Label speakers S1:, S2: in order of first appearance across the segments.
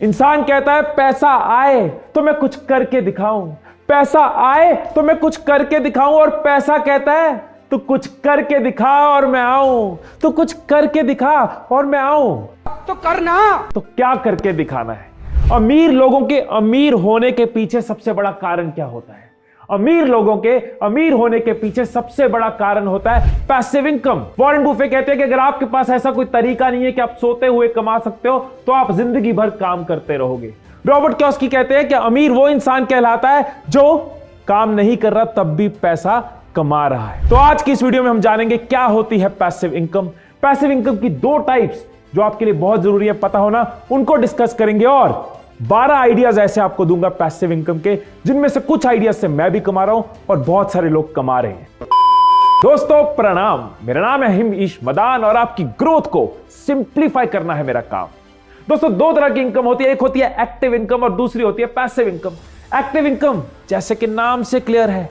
S1: इंसान कहता है पैसा आए तो मैं कुछ करके दिखाऊं, पैसा आए तो मैं कुछ करके दिखाऊं, और पैसा कहता है तू कुछ करके दिखा और मैं आऊं, तू कुछ करके दिखा और मैं आऊं।
S2: तो करना,
S1: तो क्या करके दिखाना है? अमीर लोगों के अमीर होने के पीछे सबसे बड़ा कारण क्या होता है? अमीर लोगों के अमीर होने के पीछे सबसे बड़ा कारण होता है पैसिव इनकम। वॉरेन बुफे कहते हैं कि अगर आपके पास ऐसा कोई तरीका नहीं है कि आप सोते हुए कमा सकते हो तो आप जिंदगी भर काम करते रहोगे। रॉबर्ट कियोसाकी कहते हैं कि अमीर वो इंसान कहलाता है जो काम नहीं कर रहा तब भी पैसा कमा रहा है। तो आज की इस वीडियो में हम जानेंगे क्या होती है पैसिव इनकम। पैसिव इनकम की दो टाइप्स जो आपके लिए बहुत जरूरी है पता होना, उनको डिस्कस करेंगे, और 12 आइडियाज ऐसे आपको दूंगा पैसिव इनकम के, जिनमें से कुछ आइडियाज से मैं भी कमा रहा हूं और बहुत सारे लोग कमा रहे हैं। दोस्तों प्रणाम, मेरा नाम है हिमेश मदान और आपकी ग्रोथ को सिंप्लीफाई करना है मेरा काम। दोस्तों दो तरह की इनकम होती है, एक होती है एक्टिव इनकम और दूसरी होती है पैसिव इनकम। एक्टिव इनकम जैसे कि नाम से क्लियर है,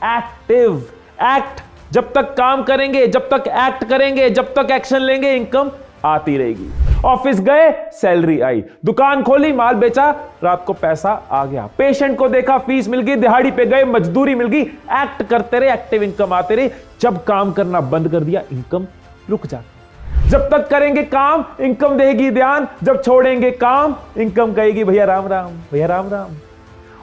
S1: एक्टिव, एक्ट, जब तक काम करेंगे, जब तक एक्ट करेंगे, जब तक एक्शन लेंगे, इनकम आती रहेगी। ऑफिस गए, सैलरी आई, दुकान खोली, माल बेचा, रात को पैसा आ गया, पेशेंट को देखा, फीस मिल गई, दिहाड़ी पे गए, मजदूरी मिल गई, एक्ट करते रहे, एक्टिव इनकम आते रही। जब काम करना बंद कर दिया, इनकम रुक जाती। जब तक करेंगे काम, इनकम देगी ध्यान, जब छोड़ेंगे काम, इनकम कहेगी भैया राम राम, भैया राम राम।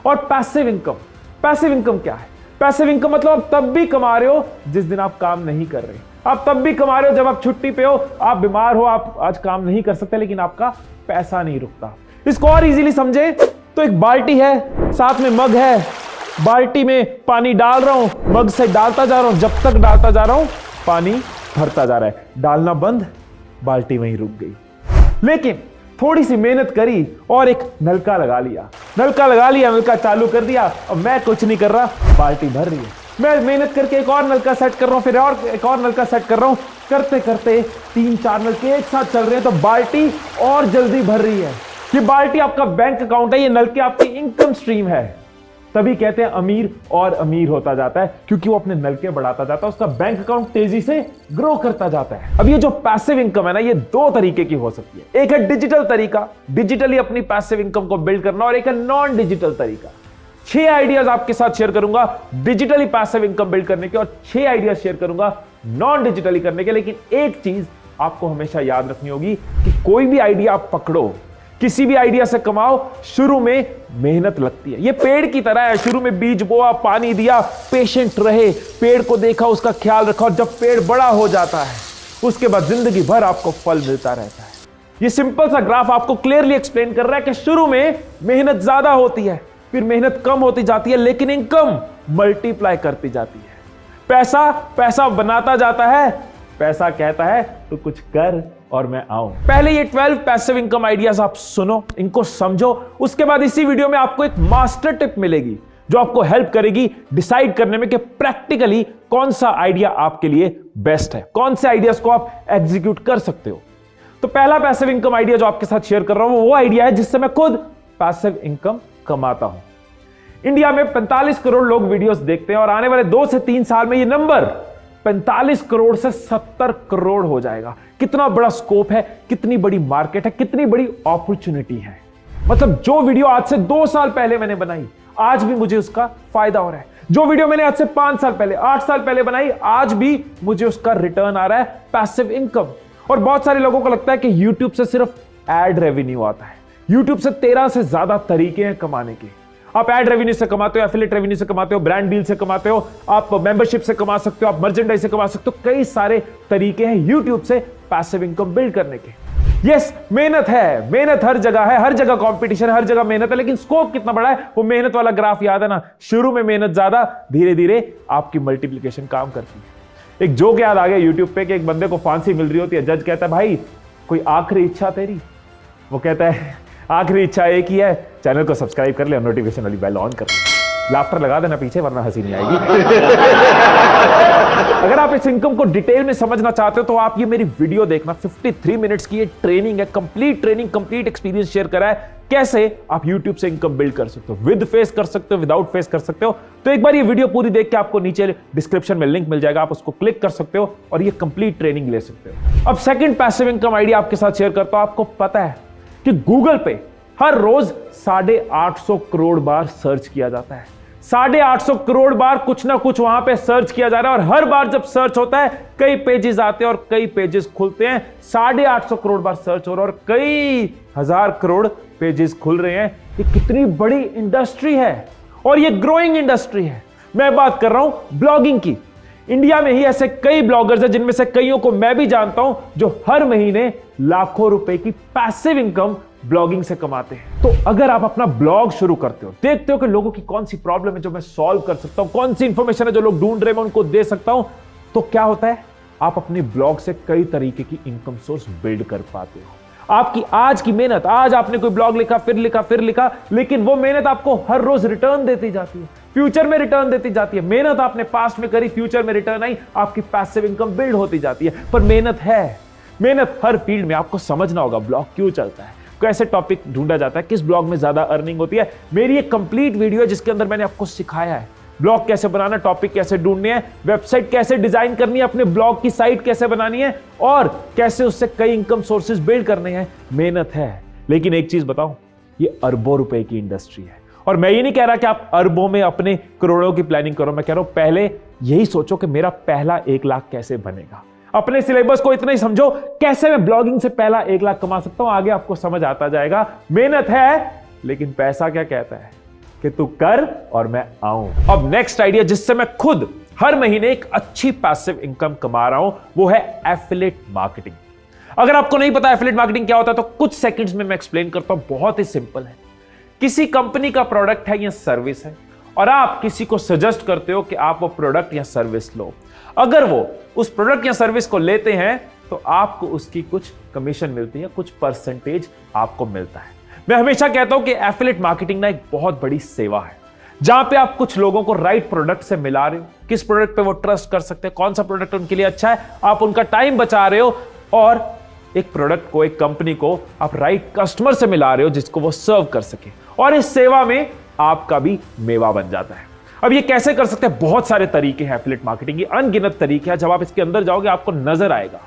S1: और पैसिव इनकम, पैसिव इनकम क्या है? पैसिव इनकम मतलब आप तब भी कमा रहे हो जिस दिन आप काम नहीं कर रहे, आप तब भी कमा रहे हो जब आप छुट्टी पे हो, आप बीमार हो, आप आज काम नहीं कर सकते, लेकिन आपका पैसा नहीं रुकता। इसको और इजीली समझे तो एक बाल्टी है, साथ में मग है, बाल्टी में पानी डाल रहा हूं, मग से डालता जा रहा हूं, जब तक डालता जा रहा हूं पानी भरता जा रहा है, डालना बंद, बाल्टी वहीं रुक गई। लेकिन थोड़ी सी मेहनत करी और एक नलका लगा लिया, नलका लगा लिया, नलका चालू कर दिया, अब मैं कुछ नहीं कर रहा, बाल्टी भर रही है। मैं मेहनत करके एक और नलका सेट कर रहा हूं, फिर और एक और नलका सेट कर रहा हूं, करते करते 3-4 नलके एक साथ चल रहे हैं तो बाल्टी और जल्दी भर रही है। ये बाल्टी आपका बैंक अकाउंट है, ये नलके आपकी इनकम स्ट्रीम है। तभी कहते हैं अमीर और अमीर होता जाता है, क्योंकि वो अपने नलके बढ़ाता जाता है, उसका बैंक अकाउंट तेजी से ग्रो करता जाता है। अब ये जो पैसिव इनकम है ना, ये दो तरीके की हो सकती है। एक है डिजिटल तरीका, डिजिटली अपनी पैसिव इनकम को बिल्ड करना, और एक है नॉन डिजिटल तरीका। 6 आइडियाज आपके साथ शेयर करूंगा डिजिटली पैसिव इनकम बिल्ड करने के, और 6 आइडियाज शेयर करूंगा नॉन डिजिटली करने के। लेकिन एक चीज आपको हमेशा याद रखनी होगी कि कोई भी आइडिया आप पकड़ो, किसी भी आइडिया से कमाओ, शुरू में मेहनत लगती है। ये पेड़ की तरह है, शुरू में बीज बोआ, पानी दिया, पेशेंट रहे, पेड़ को देखा, उसका ख्याल रखा, और जब पेड़ बड़ा हो जाता है उसके बाद जिंदगी भर आपको फल मिलता रहता है। ये सिंपल सा ग्राफ आपको क्लियरली एक्सप्लेन कर रहा है कि शुरू में मेहनत ज्यादा होती है, फिर मेहनत कम होती जाती है, लेकिन इनकम मल्टीप्लाई करती जाती है। पैसा पैसा बनाता जाता है, पैसा कहता है तो कुछ कर और मैं आऊं। पहले ये 12 पैसिव इनकम आइडियाज आप सुनो, इनको समझो, उसके बाद इसी वीडियो में आपको एक मास्टर टिप मिलेगी जो आपको हेल्प करेगी डिसाइड करने में कि प्रैक्टिकली कौन सा आइडिया आपके लिए बेस्ट है, कौन से आइडियाज को आप एग्जीक्यूट कर सकते हो। तो पहला पैसिव इनकम आइडिया जो आपके साथ शेयर कर रहा हूं वो आइडिया है जिससे मैं खुद पैसिव इनकम कमाता हूं। इंडिया में 45 करोड़ लोग वीडियोस देखते हैं और आने वाले 2 से 3 साल में ये नंबर 45 करोड़ से 70 करोड़ हो जाएगा। कितना बड़ा स्कोप है, कितनी बड़ी मार्केट है, कितनी बड़ी अपॉर्चुनिटी है। मतलब जो वीडियो आज से 2 साल पहले मैंने बनाई, आज भी मुझे उसका फायदा हो रहा है। जो वीडियो मैंने आज से 5 साल पहले, 8 साल पहले बनाई, आज भी मुझे उसका रिटर्न आ रहा है, पैसिव इनकम। और बहुत सारे लोगों को लगता है कि YouTube से सिर्फ एड रेवेन्यू आता है। YouTube से 13 से ज्यादा तरीके हैं कमाने के। आप एड रेवेन्यू से कमाते हो, एफिलिएट रेवेन्यू से कमाते हो, ब्रांड डील से कमाते हो, आप मेंबरशिप से कमा सकते हो, आप मर्चेंडाइज से कमा सकते हो। कई सारे तरीके हैं YouTube से पैसिव इनकम बिल्ड करने के। यस, मेहनत है, मेहनत हर जगह है, हर जगह कंपटीशन है, हर जगह मेहनत है, लेकिन स्कोप कितना बड़ा है वो मेहनत वाला ग्राफ याद है ना। शुरू में मेहनत ज्यादा, धीरे धीरे आपकी मल्टीप्लिकेशन काम करती है। एक जोक याद आ गया यूट्यूब पे कि एक बंदे को फांसी मिल रही होती है, जज कहता है भाई कोई आखिरी इच्छा तेरी? वो कहता है आखिरी इच्छा एक ही है, चैनल को सब्सक्राइब कर ले और नोटिफिकेशन वाली बेल ऑन कर ले। लाफ्टर लगा देना पीछे वरना हंसी नहीं आएगी। अगर आप इस इनकम को डिटेल में समझना चाहते हो तो आप ये मेरी वीडियो देखना। 53 मिनट्स की ये ट्रेनिंग है, complete training, complete experience share करा है कैसे आप YouTube से इनकम बिल्ड कर सकते हो, विद फेस कर सकते हो, विदाउट फेस कर सकते हो। तो एक बार ये वीडियो पूरी देख के आपको नीचे डिस्क्रिप्शन में लिंक मिल जाएगा, आप उसको क्लिक कर सकते हो और ये कंप्लीट ट्रेनिंग ले सकते हो। अब सेकंड पैसिव इनकम आइडिया आपके साथ शेयर करता हूं। आपको पता है कि गूगल पे हर रोज 850 करोड़ बार सर्च किया जाता है। 850 करोड़ बार कुछ ना कुछ वहां पे सर्च किया जा रहा है और हर बार जब सर्च होता है कई पेजेस आते हैं और कई पेजेस खुलते हैं। 850 करोड़ बार सर्च हो रहा है और कई हजार करोड़ पेजेस खुल रहे हैं। ये कितनी बड़ी इंडस्ट्री है और ये ग्रोइंग इंडस्ट्री है। मैं बात कर रहा हूं ब्लॉगिंग की। इंडिया में ही ऐसे कई ब्लॉगर्स हैं जिनमें से कईयों को मैं भी जानता हूं जो हर महीने लाखों रुपए की पैसिव इनकम ब्लॉगिंग से कमाते हैं। तो अगर आप अपना ब्लॉग शुरू करते हो, देखते हो कि लोगों की कौन सी प्रॉब्लम है जो मैं सॉल्व कर सकता हूं, कौन सी इंफॉर्मेशन है जो लोग ढूंढ रहे हैं मैं उनको दे सकता हूं, तो क्या होता है, आप अपने ब्लॉग से कई तरीके की इनकम सोर्स बिल्ड कर पाते हो। आपकी आज की मेहनत, आज आपने कोई ब्लॉग लिखा, फिर लिखा, लेकिन वो मेहनत आपको हर रोज रिटर्न देती जाती है, फ्यूचर में रिटर्न देती जाती है। मेहनत आपने पास्ट में करी, फ्यूचर में रिटर्न आई, आपकी पैसिव इनकम बिल्ड होती जाती है। पर मेहनत है, मेहनत हर फील्ड में। आपको समझना होगा ब्लॉग क्यों चलता है, कैसे टॉपिक ढूंढा जाता है, किस ब्लॉग में ज्यादा अर्निंग होती है। मेरी एक कंप्लीट वीडियो है जिसके अंदर मैंने आपको सिखाया है ब्लॉग कैसे बनाना, टॉपिक कैसे ढूंढने हैं, वेबसाइट कैसे डिजाइन करनी है, अपने ब्लॉग की साइट कैसे बनानी है और कैसे उससे कई इनकम सोर्सेज बिल्ड करने हैं। मेहनत है, लेकिन एक चीज बताऊं, ये अरबों रुपए की इंडस्ट्री है। और मैं ये नहीं कह रहा कि आप अरबों में अपने करोड़ों की प्लानिंग करो, मैं कह रहा हूं पहले यही सोचो कि मेरा पहला 1 लाख कैसे बनेगा। अपने सिलेबस को इतना ही समझो, कैसे मैं ब्लॉगिंग से पहला 1 लाख कमा सकता हूं, आगे आपको समझ आता जाएगा। मेहनत है, लेकिन पैसा क्या कहता है कि तू कर और मैं आऊं। अब नेक्स्ट आइडिया जिससे मैं खुद हर महीने एक अच्छी पैसिव इनकम कमा रहा हूं, वो है एफिलिएट मार्केटिंग। अगर आपको नहीं पता एफिलिएट मार्केटिंग क्या होता है तो कुछ सेकंड्स में मैं एक्सप्लेन करता हूं। बहुत ही सिंपल है। किसी कंपनी का प्रोडक्ट है या सर्विस है और आप किसी को सजेस्ट करते हो कि आप वो प्रोडक्ट या सर्विस लो। अगर वो उस प्रोडक्ट या सर्विस को लेते हैं तो आपको उसकी कुछ कमीशन मिलती है, कुछ परसेंटेज आपको मिलता है। मैं हमेशा कहता हूं कि एफिलिएट मार्केटिंग ना एक बहुत बड़ी सेवा है, जहां पे आप कुछ लोगों को राइट प्रोडक्ट से मिला रहे हो, किस प्रोडक्ट पे वो ट्रस्ट कर सकते हैं, कौन सा प्रोडक्ट उनके लिए अच्छा है, आप उनका टाइम बचा रहे हो और एक प्रोडक्ट को, एक कंपनी को आप राइट कस्टमर से मिला रहे हो जिसको वो सर्व कर सके और इस सेवा में आपका भी मेवा बन जाता है। अब ये कैसे कर सकते हैं? बहुत सारे तरीके हैं एफिलिएट मार्केटिंग की, अनगिनत तरीके हैं। जब आप इसके अंदर जाओगे आपको नजर आएगा।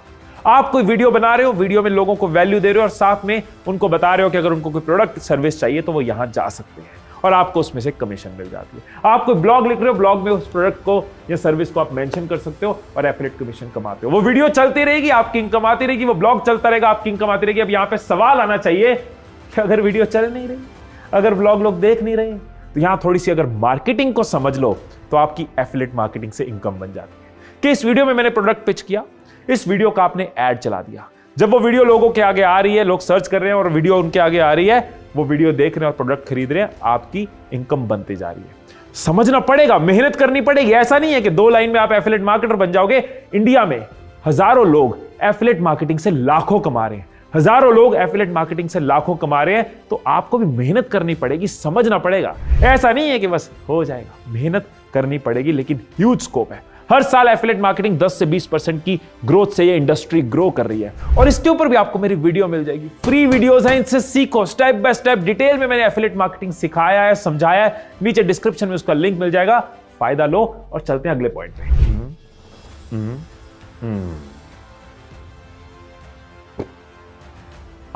S1: आप कोई वीडियो बना रहे हो, वीडियो में लोगों को वैल्यू दे रहे हो और साथ में उनको बता रहे हो कि अगर उनको कोई प्रोडक्ट सर्विस चाहिए तो वो यहां जा सकते हैं और आपको उसमें से कमीशन मिल जाती है। आप कोई ब्लॉग लिख रहे हो, ब्लॉग में उस प्रोडक्ट को या सर्विस को आप मेंशन कर सकते हो और एफिलिएट कमीशन कमाते हो। वो वीडियो चलती रहेगी, आपकी इनकम आती रहेगी, वो ब्लॉग चलता रहेगा, आपकी इनकम आती रहेगी। अब यहां पे सवाल आना चाहिए कि अगर वीडियो चल नहीं रही, अगर ब्लॉग लोग देख नहीं रहे, तो यहां थोड़ी सी अगर मार्केटिंग को समझ लो तो आपकी एफिलिएट मार्केटिंग से इनकम बन जाती है। कि इस वीडियो में मैंने प्रोडक्ट पिच किया, इस वीडियो का आपने ऐड चला दिया। जब वो वीडियो लोगों के आगे आ रही है, लोग सर्च कर रहे हैं और वीडियो उनके आगे आ रही है, वो वीडियो देख रहे हैं और प्रोडक्ट खरीद रहे हैं, आपकी इनकम बनती जा रही है। समझना पड़ेगा, मेहनत करनी पड़ेगी। ऐसा नहीं है कि 2 लाइन में आप एफिलिएट मार्केटर बन जाओगे। इंडिया में हजारों लोग एफिलिएट मार्केटिंग से लाखों कमा रहे हैं, हजारों लोग एफिलिएट मार्केटिंग से लाखों कमा रहे हैं। तो आपको भी मेहनत करनी पड़ेगी, समझना पड़ेगा। ऐसा नहीं है कि बस हो जाएगा, मेहनत करनी पड़ेगी, लेकिन ह्यूज स्कोप है। हर साल एफिलिएट मार्केटिंग 10 से 20% की ग्रोथ से ये इंडस्ट्री ग्रो कर रही है और इसके ऊपर भी आपको मेरी वीडियो मिल जाएगी। फ्री वीडियोस हैं, इनसे सीखो स्टेप बाय स्टेप। डिटेल में मैंने एफिलिएट मार्केटिंग सिखाया है, समझाया है। नीचे डिस्क्रिप्शन में उसका लिंक मिल जाएगा, फायदा लो। और चलते हैं अगले पॉइंट पे।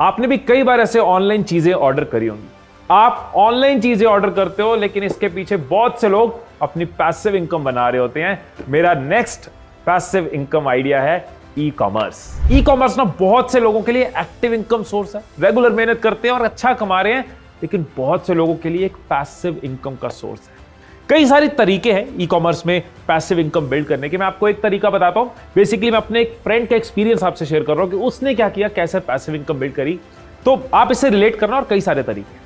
S1: आपने भी कई बार ऐसे ऑनलाइन चीजें ऑर्डर करी होंगी। आप ऑनलाइन चीजें ऑर्डर करते हो, लेकिन इसके पीछे बहुत से लोग अपनी पैसिव इनकम बना रहे होते हैं। मेरा नेक्स्ट पैसिव इनकम आइडिया है ई कॉमर्स। ई कॉमर्स ना बहुत से लोगों के लिए एक्टिव इनकम सोर्स है, रेगुलर मेहनत करते हैं और अच्छा कमा रहे हैं, लेकिन बहुत से लोगों के लिए एक पैसिव इनकम का सोर्स है। कई सारे तरीके हैं ई कॉमर्स में पैसिव इनकम बिल्ड करने के। मैं आपको एक तरीका बताता हूं। बेसिकली मैं अपने एक फ्रेंड का एक्सपीरियंस आपसे शेयर कर रहा हूं कि उसने क्या किया, कैसे पैसिव इनकम बिल्ड करी। तो आप इससे रिलेट करना। और कई सारे तरीके,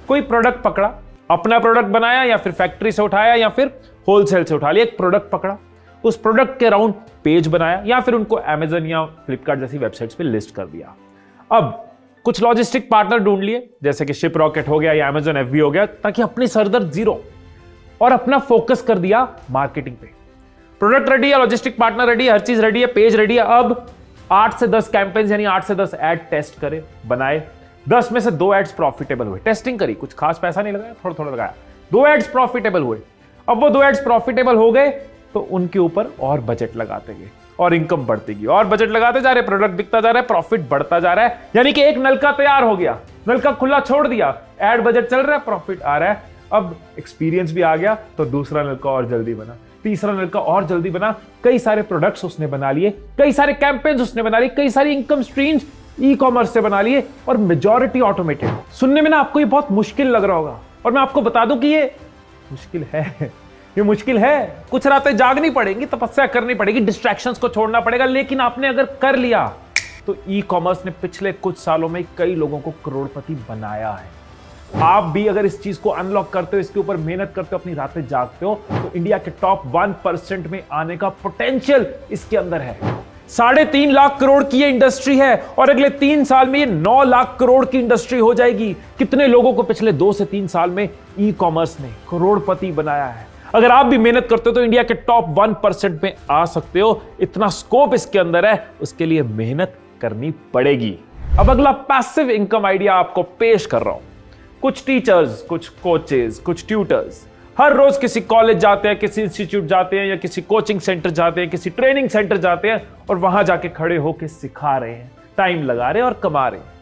S1: कोई प्रोडक्ट पकड़ा, अपना प्रोडक्ट बनाया या फिर फैक्ट्री से उठाया या फिर होलसेल से उठा लिया, एक प्रोडक्ट पकड़ा, उस प्रोडक्ट के अराउंड पेज बनाया या फिर उनको अमेजन या फ्लिपकार्ट जैसी वेबसाइट्स पे लिस्ट कर दिया। अब कुछ लॉजिस्टिक पार्टनर ढूंढ लिए, जैसे कि शिप रॉकेट हो गया या अमेजन FB हो गया, ताकि अपनी सरदर्द जीरो और अपना फोकस कर दिया मार्केटिंग पे। प्रोडक्ट रेडी है, लॉजिस्टिक पार्टनर रेडी है, हर चीज रेडी है, पेज रेडी है। अब 8 से 10 कैंपेन्स यानी 8 से 10 एड टेस्ट करे, बनाए। 10 में से 2 एड्स प्रॉफिटेबल हुए। टेस्टिंग करी, कुछ खास पैसा नहीं लगाया, थोड़ा थोड़ा लगाया। 2 एड्स प्रॉफिटेबल हुए। अब वो 2 एड्स प्रॉफिटेबल हो गए तो उनके ऊपर और बजट लगाते गए और इनकम बढ़ती गई और बजट लगाते जा रहे, प्रोडक्ट बिकता जा रहा है, प्रॉफिट बढ़ता जा रहा है। यानी कि एक नलका तैयार हो गया, नलका खुला छोड़ दिया, एड बजट चल रहा है, प्रॉफिट आ रहा है। अब एक्सपीरियंस भी आ गया तो दूसरा नलका और जल्दी बना, तीसरा नलका और जल्दी बना, कई सारे प्रोडक्ट्स उसने बना लिए, कई सारे कैंपेन्स उसने बना लिए, कई सारी इनकम स्ट्रीम्स ई कॉमर्स से बना लिए और मेजॉरिटी ऑटोमेटेड। सुनने में ना आपको ये बहुत मुश्किल लग रहा होगा और मैं आपको बता दूं कि ये मुश्किल है, ये मुश्किल है। कुछ रातें जागनी पड़ेगी, तपस्या करनी पड़ेगी, डिस्ट्रैक्शंस को छोड़ना पड़ेगा, लेकिन आपने अगर कर लिया तो ई कॉमर्स ने पिछले कुछ सालों में कई लोगों को करोड़पति बनाया है। आप भी अगर इस चीज को अनलॉक करते हो, इसके ऊपर मेहनत करते हो, अपनी रातें जागते हो, तो इंडिया के टॉप 1% में आने का पोटेंशियल इसके अंदर है। 3.5 लाख करोड़ की ये इंडस्ट्री है और अगले 3 साल में ये 9 लाख करोड़ की इंडस्ट्री हो जाएगी। कितने लोगों को पिछले 2 से 3 साल में ई कॉमर्स ने करोड़पति बनाया है। अगर आप भी मेहनत करते हो तो इंडिया के टॉप 1% में आ सकते हो। इतना स्कोप इसके अंदर है, उसके लिए मेहनत करनी पड़ेगी। अब अगला पैसिव इनकम आइडिया आपको पेश कर रहा हूं। कुछ टीचर्स, कुछ कोचेस, कुछ ट्यूटर्स हर रोज किसी कॉलेज जाते हैं, किसी इंस्टीट्यूट जाते हैं या किसी कोचिंग सेंटर जाते हैं, किसी ट्रेनिंग सेंटर जाते हैं और वहां जाके खड़े होकर सिखा रहे हैं, टाइम लगा रहे हैं और कमा रहे हैं।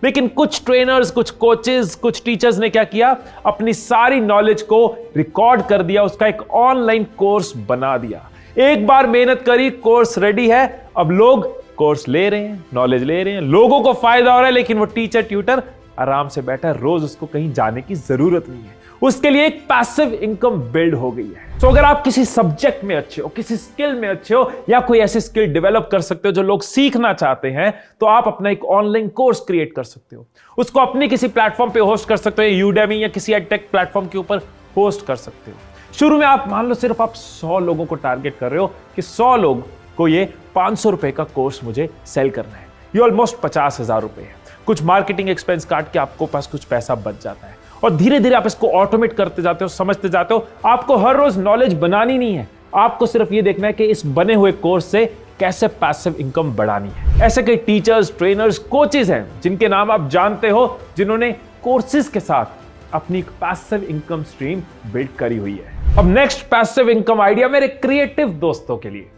S1: लेकिन कुछ ट्रेनर्स, कुछ कोचेस, कुछ टीचर्स ने क्या किया, अपनी सारी नॉलेज को रिकॉर्ड कर दिया, उसका एक ऑनलाइन कोर्स बना दिया। एक बार मेहनत करी, कोर्स रेडी है, अब लोग कोर्स ले रहे हैं, नॉलेज ले रहे हैं, लोगों को फायदा हो रहा है, लेकिन वो टीचर ट्यूटर आराम से बैठा है, रोज उसको कहीं जाने की जरूरत नहीं है। उसके लिए एक पैसिव इनकम बिल्ड हो गई है। तो अगर आप किसी सब्जेक्ट में अच्छे हो, किसी स्किल में अच्छे हो या कोई ऐसी स्किल डेवलप कर सकते हो जो लोग सीखना चाहते हैं, तो आप अपना एक ऑनलाइन कोर्स क्रिएट कर सकते हो, उसको अपनी किसी प्लेटफॉर्म पे होस्ट कर सकते हो, यूडेमी या किसी एडटेक प्लेटफॉर्म के ऊपर होस्ट कर सकते हो। शुरू में आप मान लो सिर्फ आप 100 लोगों को टारगेट कर रहे हो कि 100 लोग को ये 500 रुपए का कोर्स मुझे सेल करना है। ये ऑलमोस्ट 50,000 रुपए है। कुछ मार्केटिंग एक्सपेंस काट के आपको पास कुछ पैसा बच जाता है और धीरे धीरे आप इसको ऑटोमेट करते जाते हो, समझते जाते हो। आपको हर रोज नॉलेज बनानी नहीं है, आपको सिर्फ ये देखना है कि इस बने हुए कोर्स से कैसे पैसिव इनकम बढ़ानी है। ऐसे कई टीचर्स, ट्रेनर्स, कोचेस हैं जिनके नाम आप जानते हो, जिन्होंने कोर्सेज के साथ अपनी एक पैसिव इनकम स्ट्रीम बिल्ड करी हुई है। अब नेक्स्ट पैसिव इनकम आइडिया मेरे क्रिएटिव दोस्तों के लिए।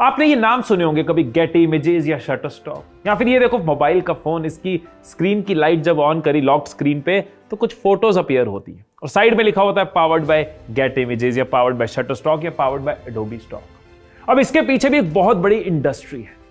S1: आपने ये नाम सुने होंगे कभी, गेट इमेजेस या शटरस्टॉक, या फिर ये देखो मोबाइल का फोन, इसकी स्क्रीन की लाइट जब ऑन करी लॉक्ड स्क्रीन पे तो कुछ फोटोज अपीयर होती है और साइड में लिखा होता है पावर्ड बाय गेट इमेजेस या पावर्ड बाय शटरस्टॉक या पावर्ड बाय एडोबी स्टॉक। अब इसके पीछे भी एक बहुत बड़ी इंडस्ट्री है।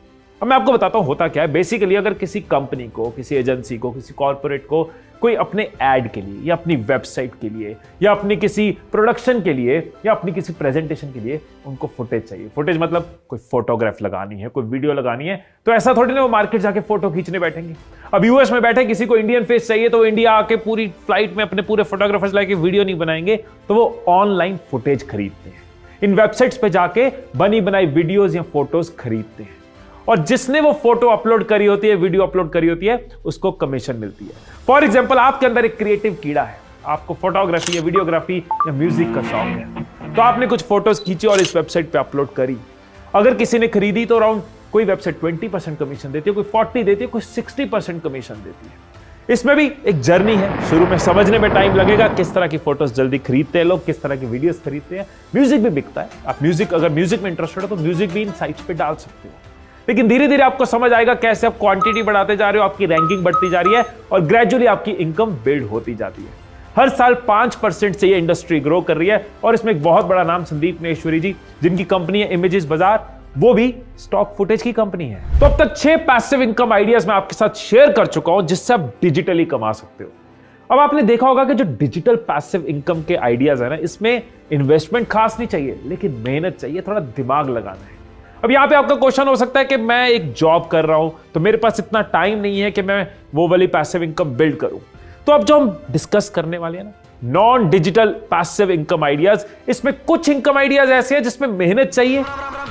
S1: अब मैं आपको बताता हूं होता क्या है। बेसिकली अगर किसी कंपनी को, किसी एजेंसी को, किसी कॉर्पोरेट को कोई अपने एड के लिए या अपनी वेबसाइट के लिए या अपनी किसी प्रोडक्शन के लिए या अपनी किसी प्रेजेंटेशन के लिए उनको फुटेज चाहिए। फुटेज मतलब कोई फोटोग्राफ लगानी है, कोई वीडियो लगानी है, तो ऐसा थोड़ी ना वो मार्केट जाके फोटो खींचने बैठेंगे। अब यूएस में बैठे किसी को इंडियन फेस चाहिए तो वो इंडिया आके पूरी फ्लाइट में अपने पूरे फोटोग्राफर्स लाके वीडियो नहीं बनाएंगे, तो वो ऑनलाइन फुटेज खरीदते हैं, इन वेबसाइट्स पे जाके बनी बनाई वीडियोज या फोटोज खरीदते हैं और जिसने वो फोटो अपलोड करी होती है, वीडियो अपलोड करी होती है, उसको कमीशन मिलती है। फॉर एग्जाम्पल आपके अंदर एक क्रिएटिव कीड़ा है, आपको फोटोग्राफी या वीडियोग्राफी या म्यूजिक का शौक है, तो आपने कुछ फोटोज खींची और इस वेबसाइट पे अपलोड करी। अगर किसी ने खरीदी तो अराउंड कोई वेबसाइट 20% कमीशन देती है, कोई 40 देती है, कोई 60% कमीशन देती है। इसमें भी एक जर्नी है, शुरू में समझने में टाइम लगेगा किस तरह की फोटोज जल्दी खरीदते हैं लोग, किस तरह की वीडियोस खरीदते हैं। म्यूजिक भी बिकता है, आप म्यूजिक, अगर म्यूजिक में इंटरेस्टेड हो तो म्यूजिक भी इन साइट्स पे डाल सकते हो। लेकिन धीरे धीरे आपको समझ आएगा कैसे आप क्वांटिटी बढ़ाते जा रहे हो, आपकी रैंकिंग बढ़ती जा रही है और ग्रेजुअली आपकी इनकम बिल्ड होती जाती है। हर साल 5% से ये इंडस्ट्री ग्रो कर रही है और इसमें एक बहुत बड़ा नाम संदीप महेश्वरी जी, जिनकी कंपनी है इमेजेस बाजार, वो भी स्टॉक फुटेज की कंपनी है। तो अब तक 6 पैसिव इनकम आइडियाज मैं आपके साथ शेयर कर चुका हूं जिससे आप डिजिटली कमा सकते हो। अब आपने देखा होगा कि जो डिजिटल पैसिव इनकम के आइडियाज है ना, इसमें इन्वेस्टमेंट खास नहीं चाहिए, लेकिन मेहनत चाहिए, थोड़ा दिमाग लगाना है। अब यहां पे आपका क्वेश्चन हो सकता है कि मैं एक जॉब कर रहा हूं तो मेरे पास इतना टाइम नहीं है कि मैं वो वाली पैसिव इनकम बिल्ड करूं। तो अब जो हम डिस्कस करने वाले हैं ना, non digital passive income ideas, इसमें कुछ इनकम आइडियाज ऐसे हैं जिसमें मेहनत चाहिए,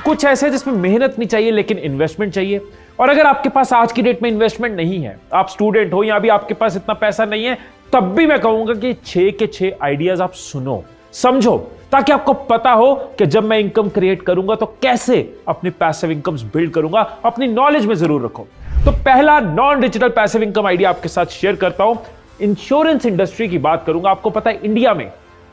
S1: कुछ ऐसे हैं जिसमें मेहनत नहीं चाहिए लेकिन इन्वेस्टमेंट चाहिए। और अगर आपके पास आज की डेट में इन्वेस्टमेंट नहीं है, आप स्टूडेंट हो या अभी आपके पास इतना पैसा नहीं है, तब भी मैं कहूंगा कि 6 के 6 आइडियाज आप सुनो, समझो, ताकि आपको पता हो कि जब मैं इनकम क्रिएट करूंगा तो कैसे अपनी पैसिव इनकम्स बिल्ड करूंगा। अपनी नॉलेज में जरूर रखो। तो पहला non digital passive income idea आपके साथ शेयर करता हूं। इंश्योरेंस इंडस्ट्री की बात करूंगा। आपको पता है इंडिया में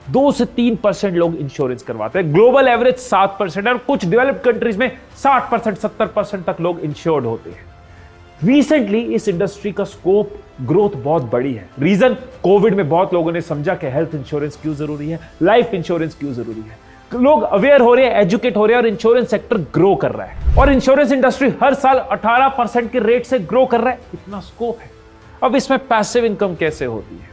S1: 2 से 3% लोग इंश्योरेंस करवाते हैं। ग्लोबल एवरेज 7% है और कुछ डेवलप्ड कंट्रीज में 60% 70% तक लोग इंश्योर्ड होते हैं। रिसेंटली इस इंडस्ट्री का स्कोप ग्रोथ बहुत बड़ी है। रीजन, कोविड में बहुत लोगों ने समझा कि हेल्थ इंश्योरेंस क्यों जरूरी है, लाइफ इंश्योरेंस क्यों जरूरी है। लोग अवेयर हो रहे हैं, एजुकेट हो रहे हैं और इंश्योरेंस सेक्टर ग्रो कर रहा है। और इंश्योरेंस इंडस्ट्री हर साल 18% के रेट से ग्रो कर रहा है। इतना स्कोप है। अब इसमें पैसिव इनकम कैसे होती है?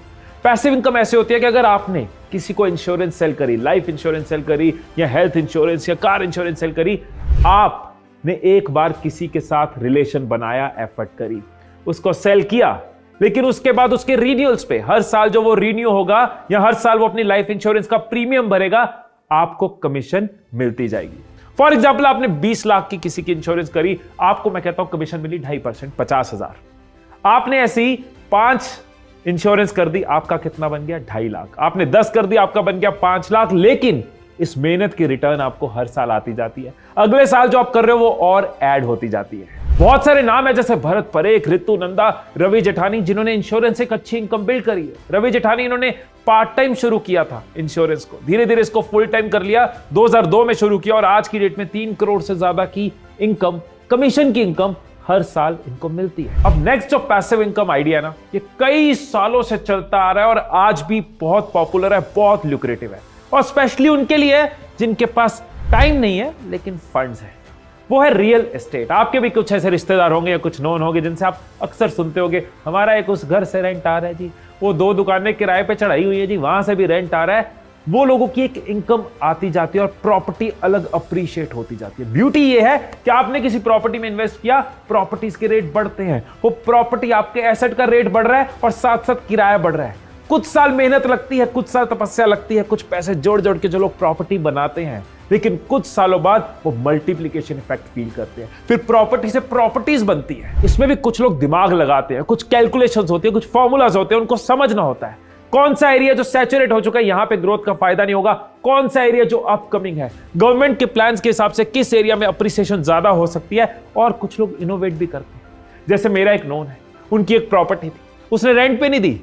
S1: पैसिव इनकम ऐसे होती है कि अगर आपने किसी को इंश्योरेंस सेल करी, लाइफ इंश्योरेंस सेल करी या हेल्थ इंश्योरेंस या कार इंश्योरेंस सेल करी, आपने एक बार किसी के साथ रिलेशन बनाया, एफर्ट करी, उसको सेल किया, लेकिन उसके बाद उसके रिन्यूअल्स पे हर साल जो वो रिन्यू होगा या हर साल वो अपनी लाइफ इंश्योरेंस का प्रीमियम भरेगा, आपको कमीशन मिलती जाएगी। फॉर एग्जाम्पल, आपने 20 लाख की किसी की इंश्योरेंस करी, आपको मैं कहता हूं कमीशन मिली 2.5%, 50,000। आपने ऐसी 5 इंश्योरेंस कर दी, आपका कितना बन गया? 2.5 लाख। आपने 10 कर दी, आपका बन गया 5 लाख। लेकिन इस मेहनत की रिटर्न आपको हर साल आती जाती है। अगले साल जो आप कर रहे हो वो और ऐड होती जाती है। बहुत सारे नाम है जैसे भरत परेख, रितु नंदा, रवि जेठानी, जिन्होंने इंश्योरेंस से एक अच्छी इनकम बिल्ड करी है। रवि जेठानी इन्होंने पार्ट टाइम शुरू किया था इंश्योरेंस को, धीरे धीरे इसको फुल टाइम कर लिया, 2002 में शुरू किया और आज की डेट में 3 करोड़ से ज्यादा की इनकम, कमीशन की इनकम हर साल इनको मिलती है। अब नेक्स्ट जो पैसिव इनकम आइडिया ना, ये कई सालों से चलता आ रहा है और आज भी बहुत पॉपुलर है, बहुत ल्यूक्रेटिव है और स्पेशली उनके लिए जिनके पास टाइम नहीं है लेकिन फंड्स है। वो है रियल एस्टेट। आपके भी कुछ ऐसे रिश्तेदार होंगे या कुछ नोन होंगे जिनसे आप अक्सर सुनते होंगे, हमारा एक उस घर से रेंट आ रहा है जी, वो 2 दुकानें किराए पे चढ़ाई हुई है जी, वहां से भी रेंट आ रहा है। वो लोगों की एक इनकम आती जाती है और प्रॉपर्टी अलग अप्रिशिएट होती जाती है। ब्यूटी ये है कि आपने किसी प्रॉपर्टी में इन्वेस्ट किया, प्रॉपर्टीज के रेट बढ़ते हैं, वो प्रॉपर्टी आपके एसेट का रेट बढ़ रहा है और साथ साथ किराया बढ़ रहा है। कुछ साल मेहनत लगती है, कुछ साल तपस्या लगती है, कुछ पैसे जोड़ जोड़ के जो लोग प्रॉपर्टी बनाते हैं, लेकिन कुछ सालों बाद वो मल्टीप्लिकेशन इफेक्ट फील करते हैं, फिर प्रॉपर्टी से प्रॉपर्टीज बनती है। इसमें भी कुछ लोग दिमाग लगाते हैं, कुछ कैलकुलेशंस होती है, कुछ फॉर्मूलाज होते हैं, उनको समझना होता है कौन सा एरिया जो सैचुरेट हो चुका है यहां पे ग्रोथ का फायदा नहीं होगा, कौन सा एरिया जो अपकमिंग है, गवर्नमेंट के प्लान्स के हिसाब से किस एरिया में अप्रिसिएशन ज्यादा हो सकती है। और कुछ लोग इनोवेट भी करते हैं। जैसे मेरा एक नोन है, उनकी एक प्रॉपर्टी थी, उसने रेंट पे नहीं दी,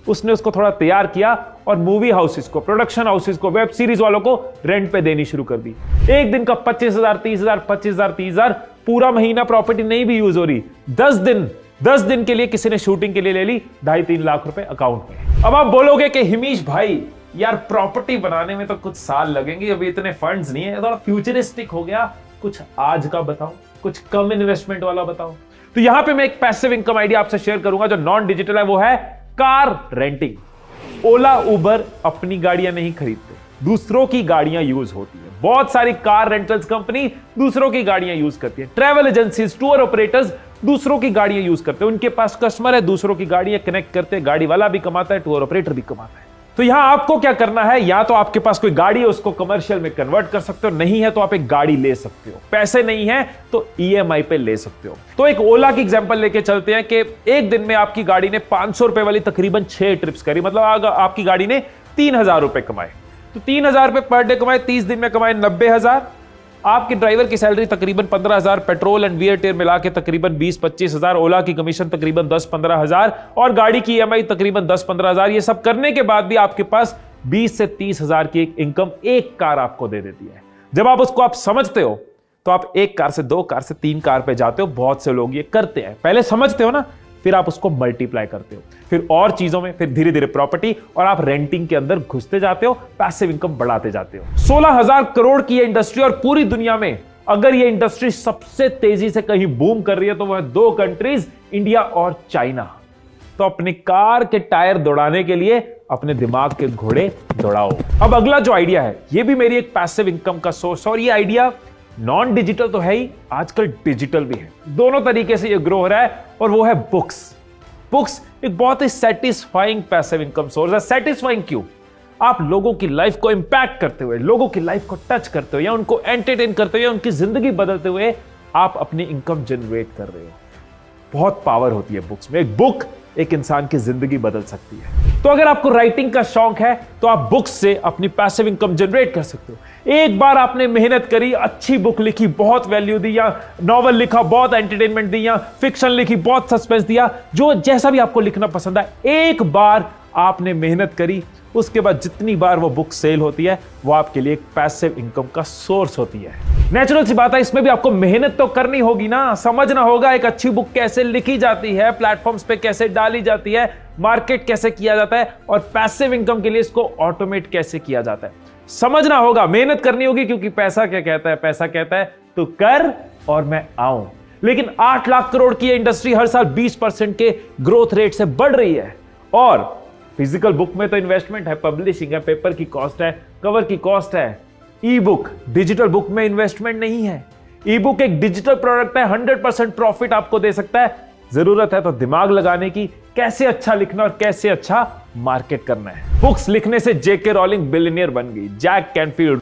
S1: उसने उसको थोड़ा तैयार किया और मूवी हाउसेस को, प्रोडक्शन हाउसेस को, वेब सीरीज वालों को रेंट पे देनी शुरू कर दी। एक दिन का 25,000, 30,000, 25,000, 30,000, पूरा महीना प्रॉपर्टी नहीं भी यूज हो रही, 10 दिन के लिए किसी ने शूटिंग के लिए ले ली 2.5-3 लाख रुपए अकाउंट में। अब आप बोलोगे कि हिमीश भाई यार प्रॉपर्टी बनाने में तो कुछ साल लगेंगे, अभी इतने फंड्स नहीं है, थोड़ा फ्यूचरिस्टिक हो गया, कुछ आज का बताओ, कुछ कम इन्वेस्टमेंट वाला बताओ। तो यहां पे मैं एक पैसिव इनकम आइडिया आपसे शेयर करूंगा जो नॉन डिजिटल है, वो है कार रेंटिंग। ओला उबर अपनी गाड़ियां नहीं खरीदते, दूसरों की गाड़ियां यूज होती है। बहुत सारी कार रेंटल्स कंपनी दूसरों की गाड़ियां यूज करती है। ट्रैवल एजेंसीज, टूर ऑपरेटर्स दूसरों की गाड़ियां यूज करते हैं, उनके पास कस्टमर है, दूसरों की गाड़ियां कनेक्ट करते हैं, गाड़ी वाला भी कमाता है, टूर ऑपरेटर भी कमाता है। तो यहां आपको क्या करना है, या तो आपके पास कोई गाड़ी है उसको कमर्शियल में कन्वर्ट कर सकते हो, नहीं है तो आप एक गाड़ी ले सकते हो, पैसे नहीं है तो ईएमआई पे ले सकते हो। तो एक ओला की एग्जांपल लेके चलते हैं कि एक दिन में आपकी गाड़ी ने 500 रुपए वाली तकरीबन 6 ट्रिप्स करी, मतलब आपकी गाड़ी ने 3,000 रुपए कमाए। तो 3,000 रुपए पर डे कमाए, 30 दिन में कमाए 90,000। आपके ड्राइवर की सैलरी तकरीबन 15,000, पेट्रोल एंड वियर टेयर मिला के तकरीबन 20-25,000, ओला की कमीशन तकरीबन 10-15,000 और गाड़ी की ईएमआई तकरीबन 10-15,000। ये सब करने के बाद भी आपके पास 20 से 30,000 की एक इनकम एक कार आपको दे देती है। जब आप उसको आप समझते हो तो आप 1 कार से 2 कार से 3 कार पे जाते हो। बहुत से लोग ये करते हैं, पहले समझते हो ना, फिर आप उसको मल्टीप्लाई करते हो, फिर और चीजों में, फिर धीरे धीरे प्रॉपर्टी, और आप रेंटिंग के अंदर घुसते जाते हो, पैसिव इनकम बढ़ाते जाते हो। 16,000 करोड़ की ये इंडस्ट्री, और पूरी दुनिया में अगर ये इंडस्ट्री सबसे तेजी से कहीं बूम कर रही है तो वह 2 कंट्रीज, इंडिया और चाइना। तो अपनी कार के टायर दौड़ाने के लिए अपने दिमाग के घोड़े दौड़ाओ। अब अगला जो आइडिया है, ये भी मेरी एक पैसिव इनकम का सोर्स, और ये आइडिया नॉन डिजिटल तो है ही, आजकल डिजिटल भी है, दोनों तरीके से ये ग्रो हो रहा है, और वो है बुक्स। बुक्स एक बहुत ही सेटिस्फाइंग पैसिव इनकम सोर्स है। सेटिस्फाइंग क्यों? आप लोगों की लाइफ को इंपैक्ट करते हुए, लोगों की लाइफ को टच करते हुए, या उनको एंटरटेन करते हुए, उनकी जिंदगी बदलते हुए आप अपनी इनकम जनरेट कर रहे हो। बहुत पावर होती है बुक्स में। एक बुक एक इंसान की जिंदगी बदल सकती है। तो अगर आपको राइटिंग का शौक है तो आप बुक्स से अपनी पैसिव इनकम जनरेट कर सकते हो। एक बार आपने मेहनत करी, अच्छी बुक लिखी, बहुत वैल्यू दी, या नॉवल लिखा, बहुत एंटरटेनमेंट दी, या फिक्शन लिखी, बहुत सस्पेंस दिया, जो जैसा भी आपको लिखना पसंद है, एक बार आपने मेहनत करी, उसके बाद जितनी बार वो बुक सेल होती है वो आपके लिए एक पैसिव इनकम का सोर्स होती है। नेचुरल सी बात है, इसमें भी आपको मेहनत तो करनी होगी ना, समझना होगा एक अच्छी बुक कैसे लिखी जाती है, प्लेटफॉर्म्स पे कैसे डाली जाती है, मार्केट कैसे किया जाता है और पैसिव इनकम के लिए इसको ऑटोमेट कैसे किया जाता है। समझना होगा, मेहनत करनी होगी, क्योंकि पैसा क्या कहता है? पैसा कहता है तू कर और मैं आऊं। लेकिन 8 लाख करोड़ की इंडस्ट्री हर साल 20% के ग्रोथ रेट से बढ़ रही है। और फिजिकल बुक में तो इन्वेस्टमेंट है, पब्लिशिंग है, पेपर की कॉस्ट है, कवर की कॉस्ट है। ई बुक, डिजिटल बुक में इन्वेस्टमेंट नहीं है। ई बुक एक डिजिटल प्रोडक्ट है, 100% प्रॉफिट आपको दे सकता है। जरूरत है तो दिमाग लगाने की, कैसे अच्छा लिखना और कैसे अच्छा मार्केट करना है। बुक्स लिखने से जेके रॉलिंग बिलियनियर बन गई, Jack Canfield,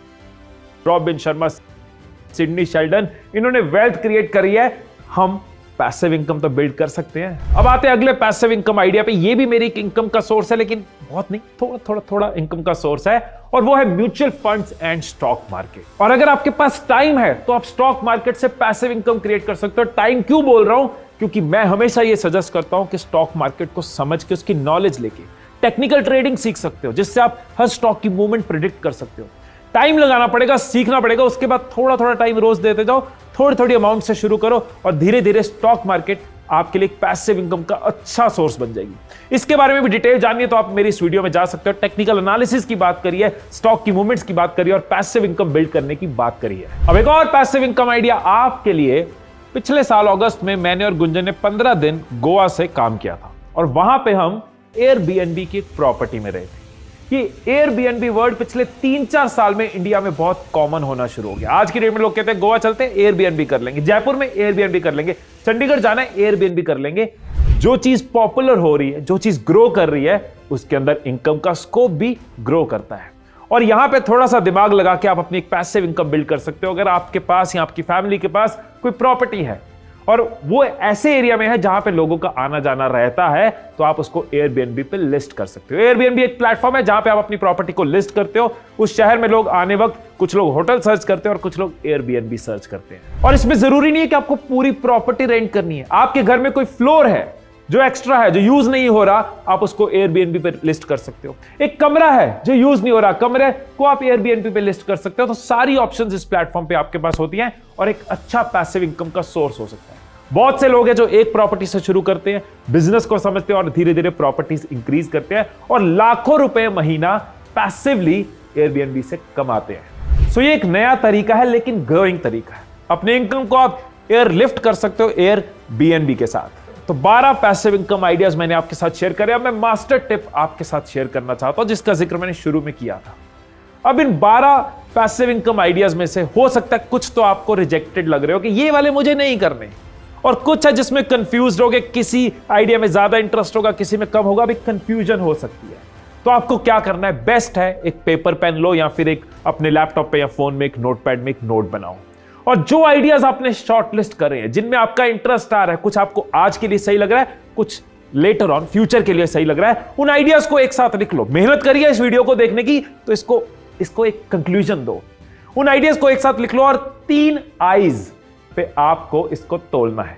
S1: Robin Sharma, Sydney Sheldon, इन्होंने वेल्थ क्रिएट करी है। हम पैसिव इनकम तो बिल्ड कर सकते हैं। अब आते हैं अगले पैसिव इनकम आइडिया पे। ये भी मेरी एक इनकम का सोर्स है, लेकिन बहुत नहीं, थोड़ा इनकम का सोर्स है, और वो है mutual funds and stock market. और अगर आपके पास टाइम है तो आप स्टॉक मार्केट से पैसिव इनकम क्रिएट कर सकते हो। टाइम क्यों बोल रहा हूं? क्योंकि मैं हमेशा ये सजेस्ट करता हूं कि स्टॉक मार्केट को समझ के, उसकी नॉलेज लेके टेक्निकल ट्रेडिंग सीख सकते हो, जिससे आप हर स्टॉक की मूवमेंट प्रिडिक्ट कर सकते हो। टाइम लगाना पड़ेगा, सीखना पड़ेगा, उसके बाद थोड़ा टाइम रोज देते जाओ, थोड़ी अमाउंट से शुरू करो और धीरे धीरे स्टॉक मार्केट आपके लिए एक पैसिव इनकम का अच्छा सोर्स बन जाएगी। इसके बारे में भी डिटेल जाननी है तो आप मेरी इस वीडियो में जा सकते हो। टेक्निकल एनालिसिस की बात करिए, स्टॉक की मूवमेंट्स की बात करिए और पैसिव इनकम बिल्ड करने की बात करिए। अब एक और पैसिव इनकम आइडिया आपके लिए। पिछले साल अगस्त में मैंने और गुंजन ने 15 दिन गोवा से काम किया था और वहां पे हम एयरबीएनबी की एक प्रॉपर्टी में रहे थे। ये एयरबीएनबी वर्ड पिछले 3-4 साल में इंडिया में बहुत कॉमन होना शुरू हो गया। आज की डेट में लोग कहते हैं गोवा चलते हैं, एयरबीएनबी कर लेंगे, जयपुर में एयरबीएनबी कर लेंगे, चंडीगढ़ जाना है एयरबीएनबी कर लेंगे। जो चीज पॉपुलर हो रही है, जो चीज ग्रो कर रही है, उसके अंदर इनकम का स्कोप भी ग्रो करता है। और यहां पे थोड़ा सा दिमाग लगा के आप अपनी एक पैसिव इनकम बिल्ड कर सकते हो। अगर आपके पास या आपकी फैमिली के पास कोई प्रॉपर्टी है और वो ऐसे एरिया में है जहां पे लोगों का आना जाना रहता है, तो आप उसको एयरबीएनबी पे लिस्ट कर सकते हो। एयरबीएनबी एक प्लेटफॉर्म है जहां पे आप अपनी प्रॉपर्टी को लिस्ट करते हो। उस शहर में लोग आने वक्त कुछ लोग होटल सर्च करते हैं और कुछ लोग एयरबीएनबी सर्च करते हैं। और इसमें जरूरी नहीं है कि आपको पूरी प्रॉपर्टी रेंट करनी है। आपके घर में कोई फ्लोर है जो एक्स्ट्रा है, जो यूज नहीं हो रहा, आप उसको एयरबीएनबी पे लिस्ट कर सकते हो। एक कमरा है जो यूज नहीं हो रहा, कमरे को आप एयरबीएनबी पे लिस्ट कर सकते हो। तो सारी ऑप्शंस इस प्लेटफॉर्म पे आपके पास होती हैं और एक अच्छा पैसिव इनकम का सोर्स हो सकता है। बहुत से लोग हैं जो एक प्रॉपर्टी से शुरू करते हैं, बिजनेस को समझते हैं और धीरे धीरे प्रॉपर्टीज इंक्रीज करते हैं और लाखों रुपए महीना पैसिवली एयरबीएनबी से कमाते हैं। सो ये एक नया तरीका है, लेकिन ग्रोइंग तरीका है। अपने इनकम को आप एयर लिफ्ट कर सकते हो एयरबीएनबी के साथ। तो 12 पैसिव इनकम आइडियाज मैंने आपके साथ शेयर करे। अब मैं मास्टर टिप आपके साथ शेयर करना चाहता हूं, जिसका जिक्र मैंने शुरू में किया था। अब इन 12 पैसिव इनकम आइडियाज में से हो सकता है कुछ तो आपको रिजेक्टेड लग रहे हो कि ये वाले मुझे नहीं करने, और कुछ है जिसमें कंफ्यूज होगे, किसी आइडिया में ज्यादा इंटरेस्ट होगा, किसी में कम होगा, भी कंफ्यूजन हो सकती है। तो आपको क्या करना है? बेस्ट है एक पेपर पेन लो या फिर एक अपने लैपटॉप पे या फोन में एक नोटपैड में एक नोट बनाओ और जो आइडियाज आपने शॉर्टलिस्ट करे हैं, जिनमें आपका इंटरेस्ट आ रहा है, कुछ आपको आज के लिए सही लग रहा है, कुछ लेटर ऑन फ्यूचर के लिए सही लग रहा है, उन आइडियाज को एक साथ लिख लो। मेहनत करिए इस वीडियो को देखने की, तो इसको एक कंक्लूजन दो। उन आइडियाज को एक साथ लिख लो और 3 आईज पे आपको इसको तोलना है।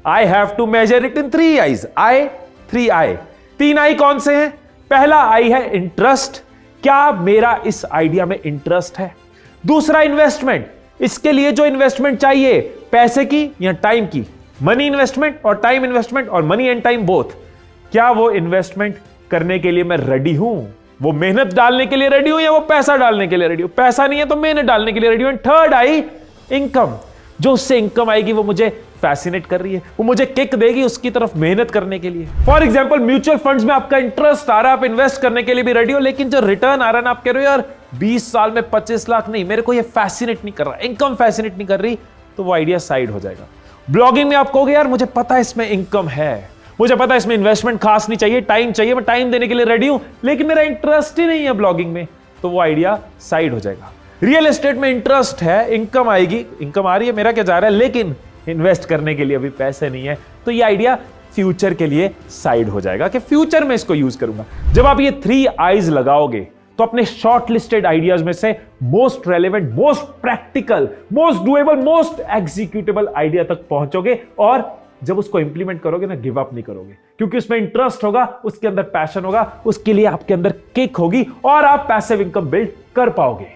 S1: I have to measure it in 3 I's. I 3 I. 3 I कौन से हैं? पहला आई है इंटरेस्ट, क्या मेरा इस आइडिया में इंटरेस्ट है। दूसरा इन्वेस्टमेंट, इसके लिए जो इन्वेस्टमेंट चाहिए, पैसे की या टाइम की, मनी इन्वेस्टमेंट और टाइम इन्वेस्टमेंट और मनी एंड टाइम बोथ, क्या वो इन्वेस्टमेंट करने के लिए मैं रेडी हूं, वो मेहनत डालने के लिए रेडी हूं या वो पैसा डालने के लिए रेडी हूं। पैसा नहीं है तो मेहनत डालने के लिए रेडी हूं। थर्ड आई इनकम, जो उससे इनकम आएगी वो मुझे फैसिनेट कर रही है, वो मुझे किक देगी उसकी तरफ मेहनत करने के लिए। फॉर एग्जांपल म्यूचुअल फंड्स में आपका इंटरेस्ट आ रहा है, आप इन्वेस्ट करने के लिए भी रेडी हो, लेकिन जो रिटर्न आ रहा है ना, आप कह रहे हो यार 20 साल में 25 लाख नहीं, मेरे को ये फैसिनेट नहीं कर रहा, इनकम फैसिनेट नहीं कर रही, तो वो आइडिया साइड हो जाएगा। ब्लॉगिंग में आप कहोगे यार मुझे पता है इसमें इनकम है, मुझे पता है इसमें इन्वेस्टमेंट खास नहीं चाहिए, टाइम चाहिए, मैं टाइम देने के लिए रेडी हूं, लेकिन मेरा इंटरेस्ट ही नहीं है ब्लॉगिंग में, तो वो आइडिया साइड हो जाएगा। रियल एस्टेट में इंटरेस्ट है, इनकम आएगी, इनकम आ रही है, मेरा क्या जा रहा है, लेकिन इन्वेस्ट करने के लिए अभी पैसे नहीं है, तो ये आइडिया फ्यूचर के लिए साइड हो जाएगा कि फ्यूचर में इसको यूज करूंगा। जब आप ये 3 आईज लगाओगे तो अपने शॉर्ट लिस्टेड आइडियाज में से most relevant, most practical, most doable, most executable idea तक पहुंचोगे और जब उसको इंप्लीमेंट करोगे ना, गिव अप नहीं करोगे, क्योंकि उसमें इंटरेस्ट होगा, उसके अंदर पैशन होगा, उसके लिए आपके अंदर किक होगी और आप पैसिव इनकम बिल्ड कर पाओगे।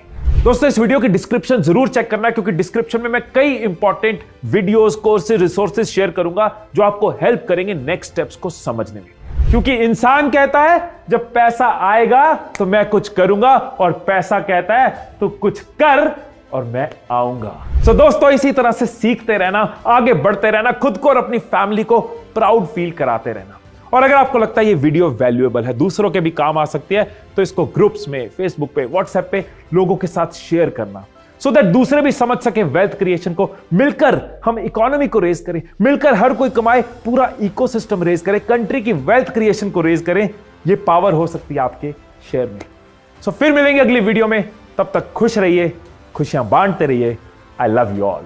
S1: दोस्तों, इस वीडियो की डिस्क्रिप्शन जरूर चेक करना, क्योंकि डिस्क्रिप्शन में मैं कई important videos, courses, resources share करूंगा जो आपको हेल्प करेंगे नेक्स्ट स्टेप्स को समझने में। क्योंकि इंसान कहता है जब पैसा आएगा तो मैं कुछ करूंगा, और पैसा कहता है तो कुछ कर और मैं आऊंगा। सो दोस्तों, इसी तरह से सीखते रहना, आगे बढ़ते रहना, खुद को और अपनी फैमिली को प्राउड फील कराते रहना। और अगर आपको लगता है ये वीडियो वैल्यूएबल है, दूसरों के भी काम आ सकती है, तो इसको ग्रुप्स में, फेसबुक पे, व्हाट्सएप पे लोगों के साथ शेयर करना, सो दैट दूसरे भी समझ सके वेल्थ क्रिएशन को। मिलकर हम इकोनॉमी को रेज करें, मिलकर हर कोई कमाए, पूरा इकोसिस्टम रेज करें, कंट्री की वेल्थ क्रिएशन को रेज करें। ये पावर हो सकती है आपके शेयर में। सो फिर मिलेंगे अगली वीडियो में, तब तक खुश रहिए, खुशियां बांटते रहिए। I love you all.